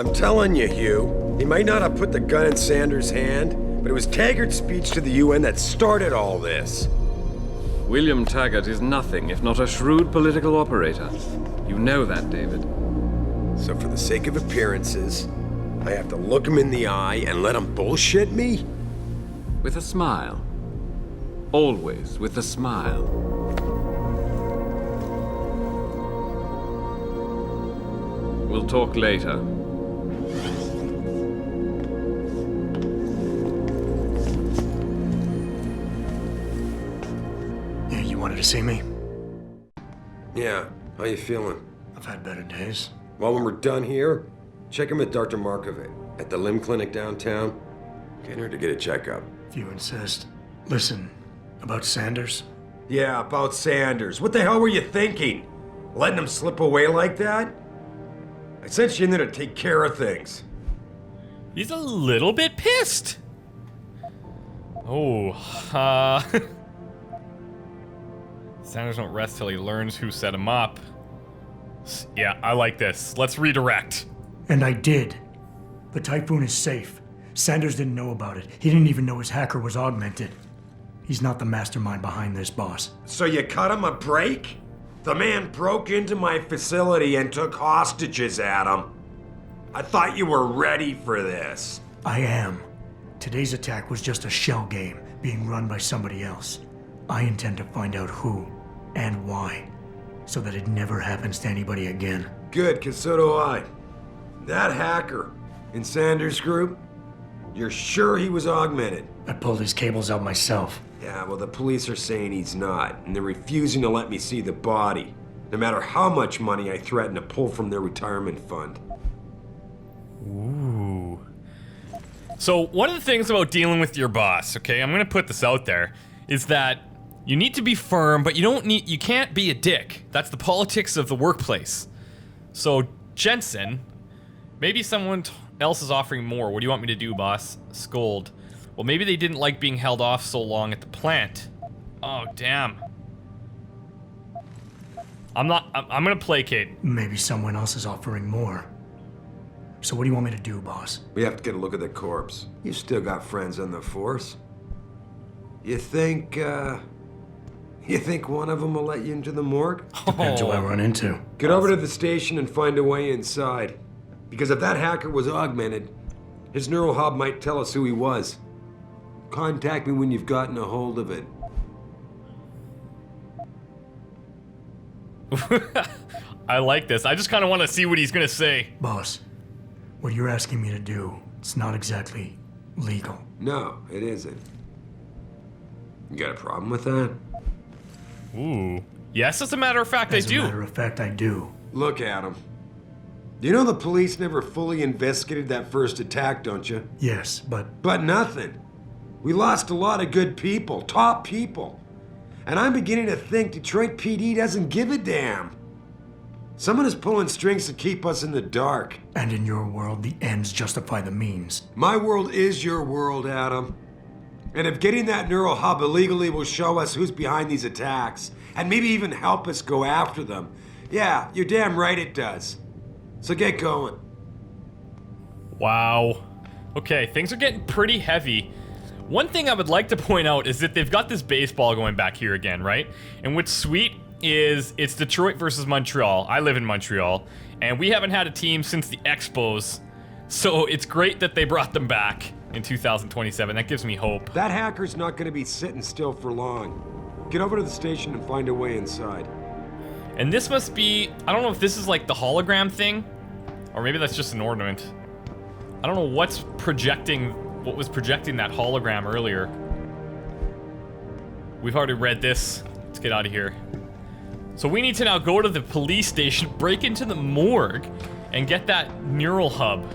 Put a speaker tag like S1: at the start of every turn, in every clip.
S1: I'm telling you, Hugh, he might not have put the gun in Sanders' hand, but it was Taggert's speech to the UN that started all this.
S2: William Taggert is nothing if not a shrewd political operator. You know that, David.
S1: So for the sake of appearances, I have to look him in the eye and let him bullshit me?
S2: With a smile. Always with a smile. We'll talk later.
S3: Yeah, you wanted to see me?
S1: Yeah, how you feeling?
S3: I've had better days.
S1: Well, when we're done here, check him at Dr. Markovic at the limb clinic downtown. Get her to get a checkup.
S3: If you insist. Listen, about Sanders?
S1: Yeah, about Sanders. What the hell were you thinking? Letting him slip away like that? I sent you in there to take care of things.
S4: He's a little bit pissed. Oh, Sanders won't rest till he learns who set him up. Yeah, I like this. Let's redirect.
S3: And I did. The Typhoon is safe. Sanders didn't know about it. He didn't even know his hacker was augmented. He's not the mastermind behind this, boss.
S1: So you cut him a break? The man broke into my facility and took hostages, Adam. I thought you were ready for this.
S3: I am. Today's attack was just a shell game being run by somebody else. I intend to find out who and why, so that it never happens to anybody again.
S1: Good, because so do I. That hacker in Sanders' group, you're sure he was augmented?
S3: I pulled his cables out myself.
S1: Yeah, well, the police are saying he's not, and they're refusing to let me see the body, no matter how much money I threaten to pull from their retirement fund.
S4: Ooh. So one of the things about dealing with your boss, okay, I'm gonna put this out there, is that you need to be firm, but you can't be a dick. That's the politics of the workplace. So Jensen, maybe someone else is offering more. What do you want me to do, boss? Scold. Well, maybe they didn't like being held off so long at the plant. Oh, damn. I'm gonna placate.
S3: Maybe someone else is offering more. So what do you want me to do, boss?
S1: We have to get a look at the corpse. You still got friends on the force. You think one of them will let you into the morgue?
S3: Depends who I run into.
S1: Get over to the station and find a way inside. Because if that hacker was augmented, his neural hub might tell us who he was. Contact me when you've gotten a hold of it.
S4: I like this. I just kind of want to see what he's gonna say.
S3: Boss, what you're asking me to do, it's not exactly legal.
S1: No, it isn't. You got a problem with that?
S4: Ooh. Yes, as a matter of fact, I do.
S3: As a matter of fact, I do.
S1: Look, Adam. You know the police never fully investigated that first attack, don't you?
S3: Yes, but...
S1: But nothing. We lost a lot of good people, top people. And I'm beginning to think Detroit PD doesn't give a damn. Someone is pulling strings to keep us in the dark.
S3: And in your world, the ends justify the means.
S1: My world is your world, Adam. And if getting that neural hub illegally will show us who's behind these attacks, and maybe even help us go after them, yeah, you're damn right it does. So get going.
S4: Wow. Okay, things are getting pretty heavy. One thing I would like to point out is that they've got this baseball going back here again, right? And what's sweet is it's Detroit versus Montreal. I live in Montreal, and we haven't had a team since the Expos. So it's great that they brought them back in 2027. That gives me hope.
S1: That hacker's not going to be sitting still for long. Get over to the station and find a way inside.
S4: And this must be, I don't know if this is like the hologram thing, or maybe that's just an ornament. I don't know what was projecting that hologram earlier. We've already read this. Let's get out of here. So we need to now go to the police station, break into the morgue, and get that neural hub.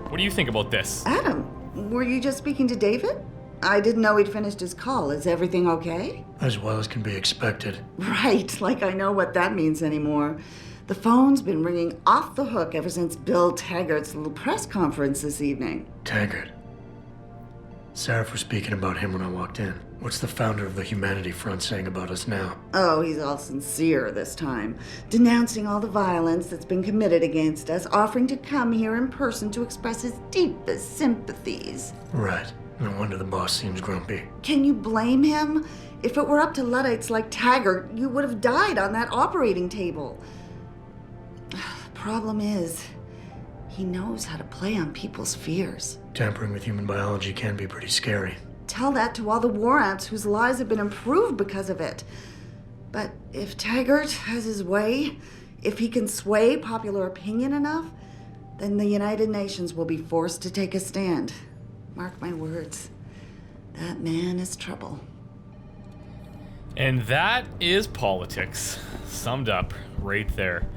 S4: What do you think about this?
S5: Adam, were you just speaking to David? I didn't know he'd finished his call. Is everything okay?
S3: As well as can be expected.
S5: Right, like I know what that means anymore. The phone's been ringing off the hook ever since Bill Taggert's little press conference this evening.
S3: Taggert. Sarif was speaking about him when I walked in. What's the founder of the Humanity Front saying about us now?
S5: Oh, he's all sincere this time, denouncing all the violence that's been committed against us, offering to come here in person to express his deepest sympathies.
S3: Right. No wonder the boss seems grumpy.
S5: Can you blame him? If it were up to Luddites like Taggert, you would have died on that operating table. The problem is, he knows how to play on people's fears.
S3: Tampering with human biology can be pretty scary.
S5: Tell that to all the war ants whose lives have been improved because of it. But if Taggert has his way, if he can sway popular opinion enough, then the United Nations will be forced to take a stand. Mark my words, that man is trouble.
S4: And that is politics, summed up right there.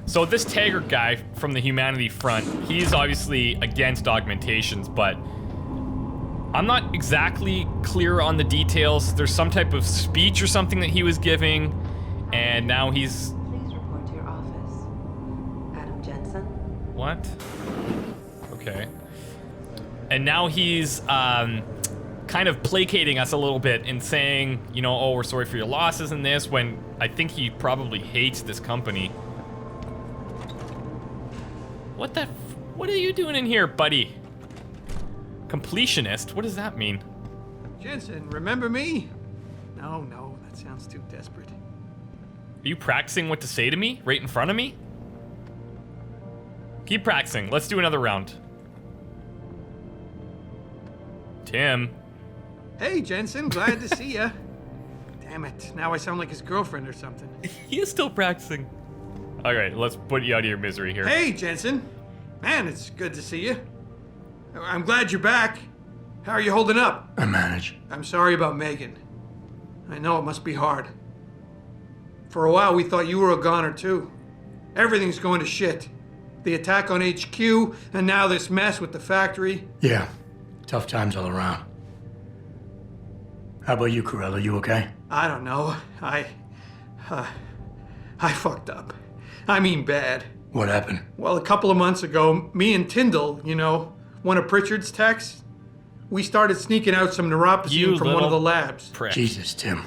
S4: So this Taggert guy from the Humanity Front, he's obviously against augmentations, but I'm not exactly clear on the details. There's some type of speech or something that he was giving, and now he's...
S6: Please report to your office. Adam Jensen?
S4: What? Okay. And now he's kind of placating us a little bit and saying, you know, oh, we're sorry for your losses in this, when I think he probably hates this company. What are you doing in here, buddy? Completionist? What does that mean?
S7: Jensen, remember me? No, that sounds too desperate.
S4: Are you practicing what to say to me right in front of me? Keep practicing. Let's do another round. Tim.
S7: Hey, Jensen, glad to see ya. Damn it, now I sound like his girlfriend or something.
S4: He is still practicing. Alright, let's put you out of your misery here.
S7: Hey, Jensen. Man, it's good to see you. I'm glad you're back. How are you holding up?
S3: I manage.
S7: I'm sorry about Megan. I know it must be hard. For a while, we thought you were a goner, too. Everything's going to shit. The attack on HQ, and now this mess with the factory.
S3: Yeah, tough times all around. How about you, Corella? You okay?
S7: I don't know. I fucked up. I mean bad.
S3: What happened?
S7: Well, a couple of months ago, me and Tyndall, you know, one of Pritchard's techs, we started sneaking out some neuropathy from one of the labs.
S4: Prick.
S3: Jesus, Tim.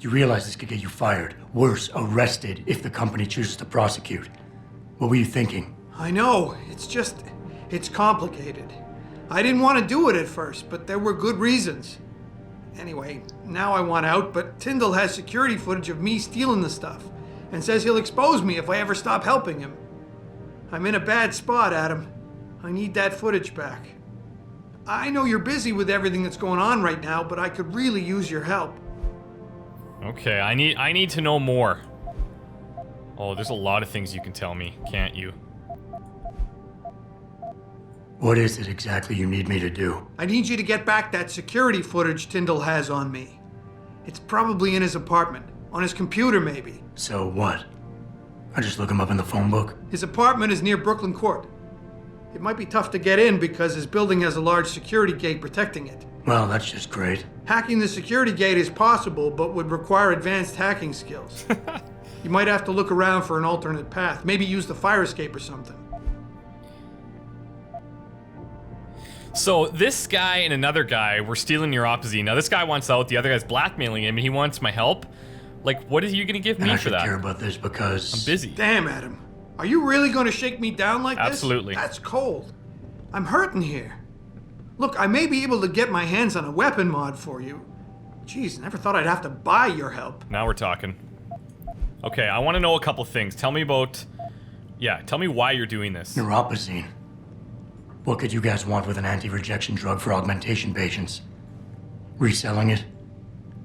S3: You realize this could get you fired. Worse, arrested if the company chooses to prosecute. What were you thinking?
S7: I know. It's complicated. I didn't want to do it at first, but there were good reasons. Anyway, now I want out, but Tyndall has security footage of me stealing the stuff and says he'll expose me if I ever stop helping him. I'm in a bad spot, Adam. I need that footage back. I know you're busy with everything that's going on right now, but I could really use your help.
S4: Okay, I need to know more. Oh, there's a lot of things you can tell me, can't you?
S3: What is it exactly you need me to do?
S7: I need you to get back that security footage Tyndall has on me. It's probably in his apartment. On his computer, maybe.
S3: So what? I just look him up in the phone book?
S7: His apartment is near Brooklyn Court. It might be tough to get in because his building has a large security gate protecting it.
S3: Well, that's just great.
S7: Hacking the security gate is possible, but would require advanced hacking skills. You might have to look around for an alternate path. Maybe use the fire escape or something.
S4: So this guy and another guy were stealing neuropathy. Now this guy wants out, the other guy's blackmailing him, and he wants my help. Like, what are you gonna give
S3: And
S4: me
S3: I
S4: for
S3: should
S4: that?
S3: care about this because...
S4: I'm busy.
S7: Damn, Adam. Are you really going to shake me down like this?
S4: Absolutely.
S7: That's cold. I'm hurting here. Look, I may be able to get my hands on a weapon mod for you. Jeez, never thought I'd have to buy your help.
S4: Now we're talking. Okay, I want to know a couple things. Tell me about... Yeah, tell me why you're doing this.
S3: Neuropazine. What could you guys want with an anti-rejection drug for augmentation patients? Reselling it?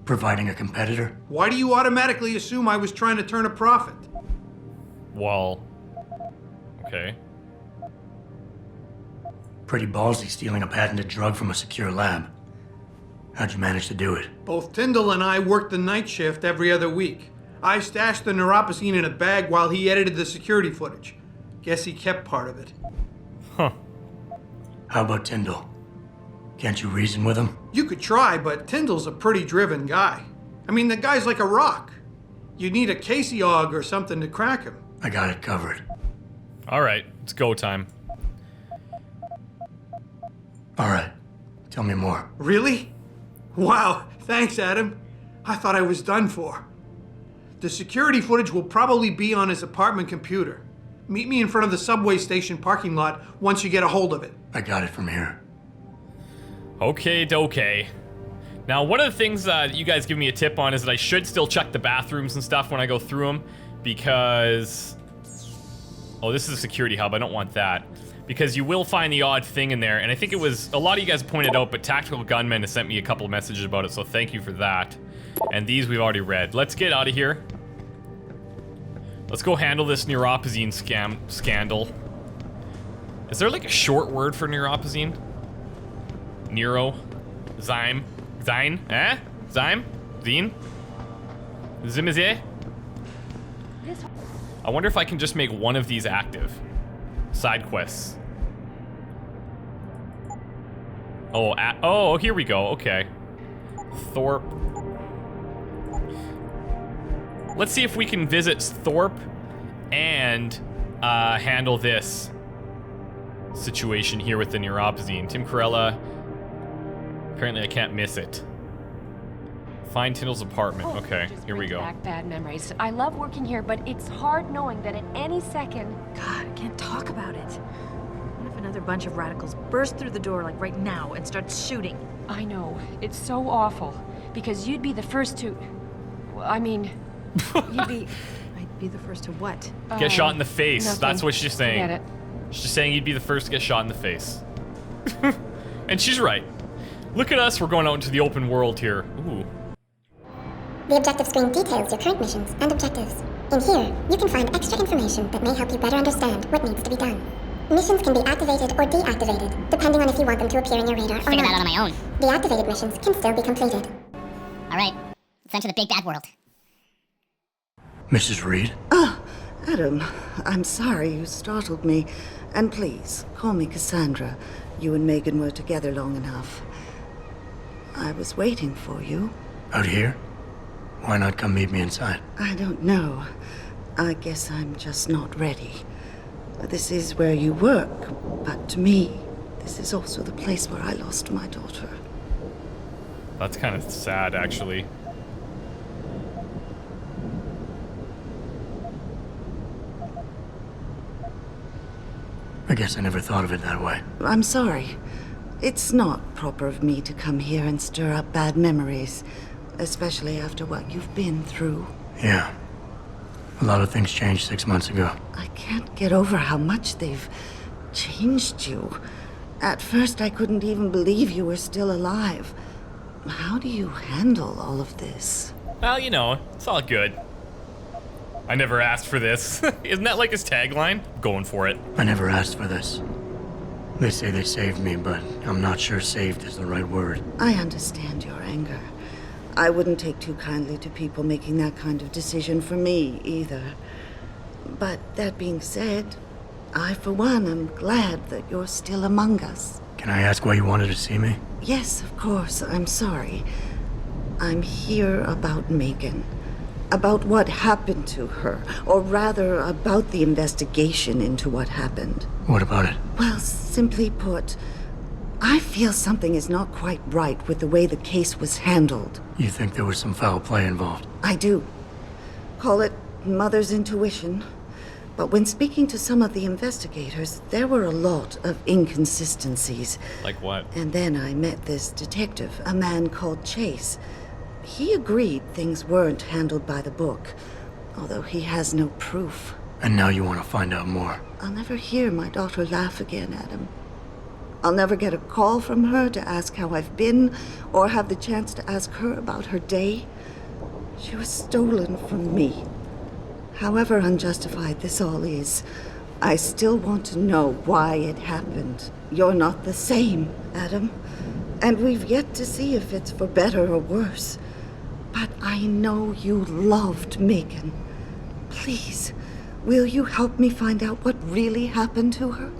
S3: Providing a competitor?
S7: Why do you automatically assume I was trying to turn a profit?
S4: Well... Okay.
S3: Pretty ballsy stealing a patented drug from a secure lab. How'd you manage to do it?
S7: Both Tyndall and I worked the night shift every other week. I stashed the neuropacine in a bag while he edited the security footage. Guess he kept part of it.
S4: Huh.
S3: How about Tyndall? Can't you reason with him?
S7: You could try, but Tyndall's a pretty driven guy. I mean, the guy's like a rock. You'd need a Casey aug or something to crack him.
S3: I got it covered.
S4: Alright, it's go time.
S3: All right. Tell me more.
S7: Really? Wow, thanks, Adam. I thought I was done for. The security footage will probably be on his apartment computer. Meet me in front of the subway station parking lot once you get a hold of it.
S3: I got it from here.
S4: Okay. Now, one of the things that you guys give me a tip on is that I should still check the bathrooms and stuff when I go through them, because... Oh, this is a security hub. I don't want that. Because you will find the odd thing in there, and I think it was... A lot of you guys pointed out, but Tactical Gunman has sent me a couple of messages about it, so thank you for that. And these we've already read. Let's get out of here. Let's go handle this neuropozyne scandal. Is there like a short word for neuropozyne? Neuro? Zyme? Zine? Eh? Zyme? Zine? Zimize? I wonder if I can just make one of these active. Side quests. Oh, here we go. Okay. Thorpe. Let's see if we can visit Thorpe and handle this situation here with the neuropozyne. Tim Corella. Apparently I can't miss it. Find Tyndall's apartment. Okay, here we go.
S8: Back bad memories. I love working here, but it's hard knowing that at any second...
S9: God, I can't talk about it. What if another bunch of radicals burst through the door like right now and start shooting?
S8: I know. It's so awful. Because you'd be the first to... Well, I mean... You'd be...
S9: I'd be the first to what?
S4: Get shot in the face.
S8: Nothing.
S4: That's what she's saying.
S8: Forget it.
S4: She's saying you'd be the first to get shot in the face. And she's right. Look at us. We're going out into the open world here. Ooh.
S10: The objective screen details your current missions and objectives. In here, you can find extra information that may help you better understand what needs to be done. Missions can be activated or deactivated, depending on if you want them to appear in your radar or
S11: Figure
S10: not.
S11: that out on my own.
S10: Deactivated missions can still be completed.
S11: Alright, let's enter the big bad world.
S3: Mrs. Reed?
S5: Adam, I'm sorry you startled me. And please, call me Cassandra. You and Megan were together long enough. I was waiting for you.
S3: Out here? Why not come meet me inside?
S5: I don't know. I guess I'm just not ready. This is where you work, but to me, this is also the place where I lost my daughter.
S4: That's kind of sad, actually.
S3: I guess I never thought of it that way.
S5: I'm sorry. It's not proper of me to come here and stir up bad memories, especially after what you've been through.
S3: Yeah. A lot of things changed 6 months ago.
S5: I can't get over how much they've changed you. At first, I couldn't even believe you were still alive. How do you handle all of this?
S4: Well, you know, it's all good. I never asked for this. Isn't that like his tagline? Going for it.
S3: I never asked for this. They say they saved me, but I'm not sure saved is the right word.
S5: I understand your anger. I wouldn't take too kindly to people making that kind of decision for me, either. But that being said, I, for one, am glad that you're still among us.
S3: Can I ask why you wanted to see me?
S5: Yes, of course. I'm sorry. I'm here about Megan. About what happened to her. Or rather, about the investigation into what happened.
S3: What about it?
S5: Well, simply put, I feel something is not quite right with the way the case was handled.
S3: You think there was some foul play involved?
S5: I do. Call it mother's intuition. But when speaking to some of the investigators, there were a lot of inconsistencies.
S4: Like what?
S5: And then I met this detective, a man called Chase. He agreed things weren't handled by the book, although he has no proof.
S3: And now you want to find out more?
S5: I'll never hear my daughter laugh again, Adam. I'll never get a call from her to ask how I've been, or have the chance to ask her about her day. She was stolen from me. However unjustified this all is, I still want to know why it happened. You're not the same, Adam. And we've yet to see if it's for better or worse. But I know you loved Megan. Please, will you help me find out what really happened to her?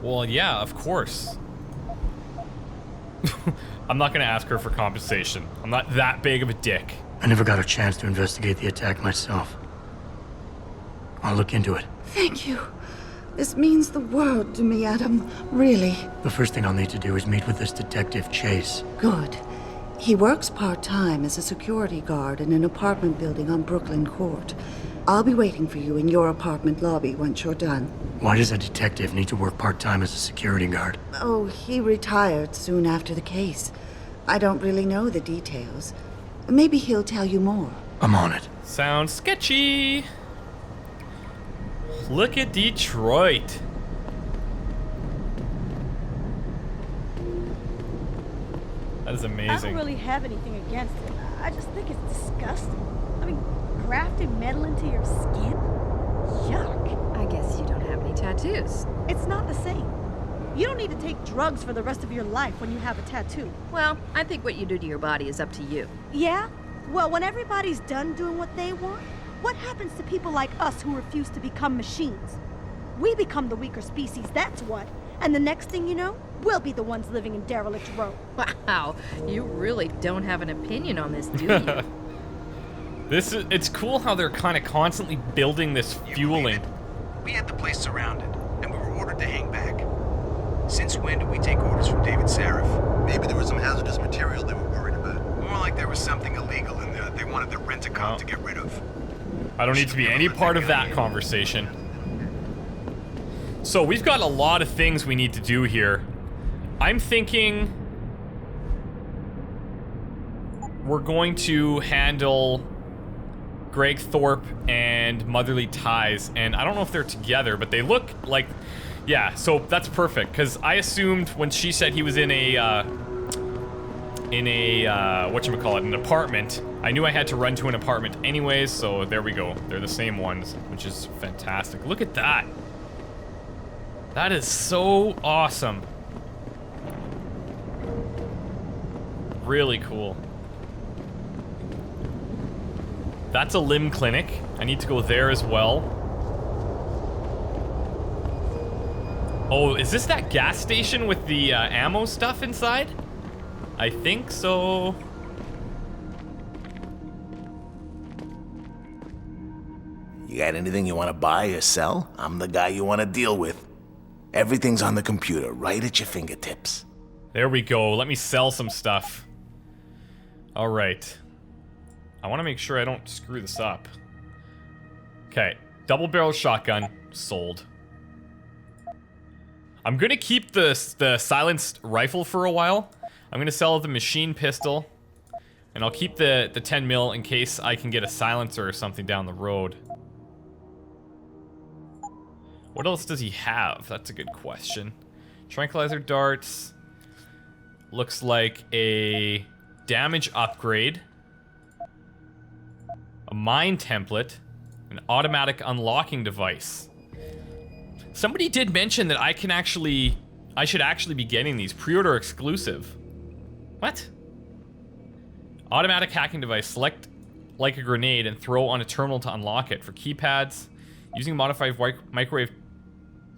S4: Well, yeah, of course. I'm not gonna ask her for compensation. I'm not that big of a dick.
S3: I never got a chance to investigate the attack myself. I'll look into it.
S5: Thank you. This means the world to me, Adam. Really.
S3: The first thing I'll need to do is meet with this detective, Chase.
S5: Good. He works part-time as a security guard in an apartment building on Brooklyn Court. I'll be waiting for you in your apartment lobby once you're done.
S3: Why does a detective need to work part-time as a security guard?
S5: Oh, he retired soon after the case. I don't really know the details. Maybe he'll tell you more.
S3: I'm on it.
S4: Sounds sketchy. Look at Detroit. That is amazing.
S12: I don't really have anything against it. I just think it's disgusting. I mean, grafting metal into your skin? Yuck.
S9: I guess you don't have any tattoos.
S12: It's not the same. You don't need to take drugs for the rest of your life when you have a tattoo.
S9: Well, I think what you do to your body is up to you.
S12: Yeah? Well, when everybody's done doing what they want, what happens to people like us who refuse to become machines? We become the weaker species, that's what. And the next thing you know, we'll be the ones living in derelict row.
S9: Wow, you really don't have an opinion on this, do you?
S4: It's cool how they're kind of constantly building this fueling.
S13: We had the place surrounded, and we were ordered to hang back. Since when did we take orders from David Sarif?
S14: Maybe there was some hazardous material they were worried about.
S13: More like there was something illegal in there they wanted the rent-a-cop to get rid of.
S4: I don't need to be any part of that conversation. So we've got a lot of things we need to do here. I'm thinking we're going to handle Greg Thorpe and Motherly Ties, and I don't know if they're together, but they look like, yeah, so that's perfect, because I assumed when she said he was in a whatchamacallit, an apartment, I knew I had to run to an apartment anyways, so there we go. They're the same ones, which is fantastic. Look at that. That is so awesome. Really cool. That's a limb clinic. I need to go there as well. Oh, is this that gas station with the ammo stuff inside? I think so.
S14: You got anything you want to buy or sell? I'm the guy you want to deal with. Everything's on the computer, right at your fingertips.
S4: There we go. Let me sell some stuff. All right. I want to make sure I don't screw this up. Okay. Double barrel shotgun. Sold. I'm going to keep the silenced rifle for a while. I'm going to sell the machine pistol. And I'll keep the 10 mil in case I can get a silencer or something down the road. What else does he have? That's a good question. Tranquilizer darts. Looks like a damage upgrade. A mine template. An automatic unlocking device. Somebody did mention that I should actually be getting these. Pre-order exclusive. What? Automatic hacking device. Select like a grenade and throw on a terminal to unlock it. For keypads, using modified microwave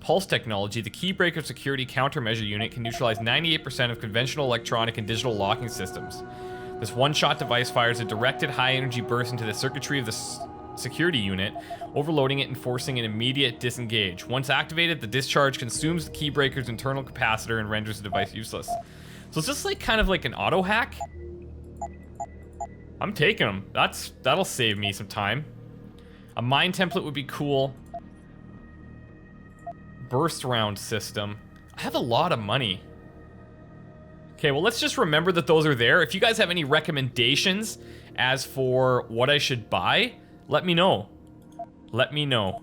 S4: pulse technology, the Keybreaker security countermeasure unit can neutralize 98% of conventional electronic and digital locking systems. This one-shot device fires a directed high-energy burst into the circuitry of the security unit, overloading it and forcing an immediate disengage. Once activated, the discharge consumes the Keybreaker's internal capacitor and renders the device useless. So it's just like kind of like an auto hack. I'm taking them. That'll save me some time. A mine template would be cool. Burst round system. I have a lot of money. Okay, well, let's just remember that those are there. If you guys have any recommendations as for what I should buy, let me know. Let me know.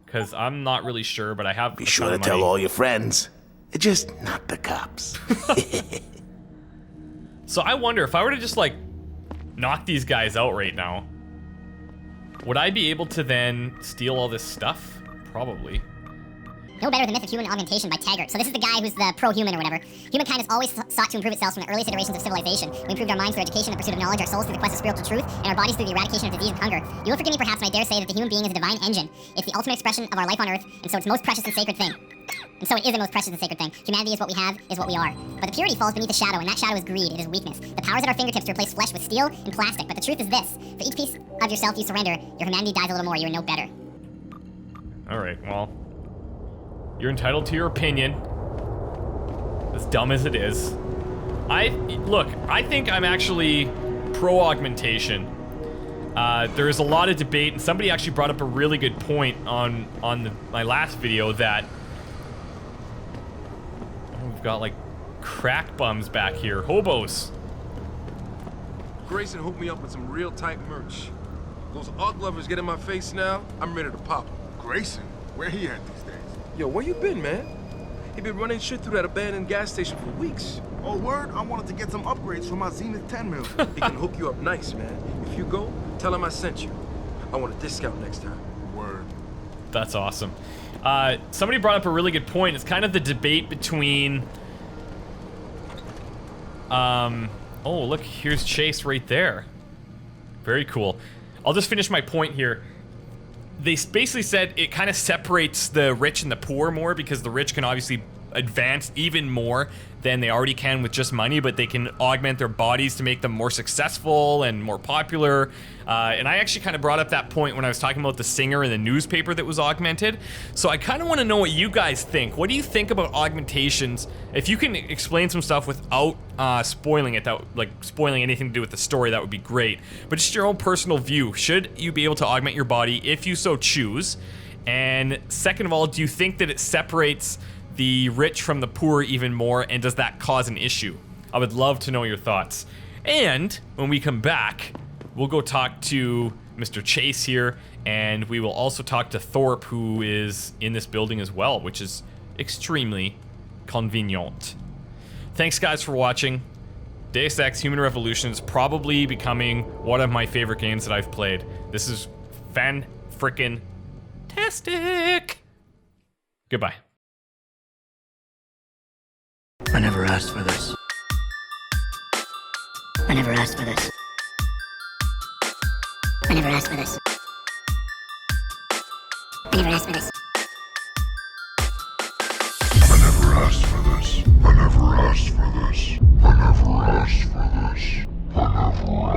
S4: Because I'm not really sure, but I have
S14: Be sure to tell all your friends. Just not the cops.
S4: So I wonder, if I were to just, like, knock these guys out right now, would I be able to then steal all this stuff? Probably.
S11: No better than Myth of Human Augmentation by Taggert. So this is the guy who's the pro-human or whatever. Humankind has always sought to improve itself from the earliest iterations of civilization. We improved our minds through education and pursuit of knowledge, our souls through the quest of spiritual truth, and our bodies through the eradication of disease and hunger. You will forgive me perhaps when I dare say that the human being is a divine engine. It's the ultimate expression of our life on earth, and so it's most precious and sacred thing. And so it is the most precious and sacred thing. Humanity is what we have, is what we are. But the purity falls beneath the shadow, and that shadow is greed, it is weakness. The power is at our fingertips to replace flesh with steel and plastic, but the truth is this. For each piece of yourself you surrender, your humanity dies a little more, you are no better.
S4: Alright, well, You're entitled to your opinion. As dumb as it is. Look, I think I'm actually pro-augmentation. There is a lot of debate, and somebody actually brought up a really good point on my last video that... Oh, we've got, like, crack bums back here. Hobos.
S15: Grayson hooked me up with some real tight merch. Those Odd lovers get in my face now, I'm ready to pop.
S16: Grayson? Where he at these days?
S15: Yo, where you been, man? He been running shit through that abandoned gas station for weeks.
S16: Oh, word? I wanted to get some upgrades for my Zenith 10 mil.
S15: He can hook you up nice, man. If you go, tell him I sent you. I want a discount next time.
S16: Word.
S4: That's awesome. Somebody brought up a really good point. It's kind of the debate between... oh, look, here's Chase right there. Very cool. I'll just finish my point here. They basically said it kind of separates the rich and the poor more because the rich can obviously advance even more than they already can with just money, but they can augment their bodies to make them more successful and more popular. And I actually kind of brought up that point when I was talking about the singer in the newspaper that was augmented. So I kind of want to know what you guys think. What do you think about augmentations? If you can explain some stuff without spoiling it, like spoiling anything to do with the story, that would be great. But just your own personal view. Should you be able to augment your body if you so choose? And second of all, do you think that it separates the rich from the poor even more, and does that cause an issue? I would love to know your thoughts. And when we come back, we'll go talk to Mr. Chase here, and we will also talk to Thorpe, who is in this building as well, which is extremely convenient. Thanks guys for watching. Deus Ex Human Revolution is probably becoming one of my favorite games that I've played. This is fan-frickin-tastic. Goodbye.
S3: I never asked for this.
S11: I never asked for this. I never asked for this. I never asked for this.
S16: I never asked for this. I never asked for this. I never asked for this. I never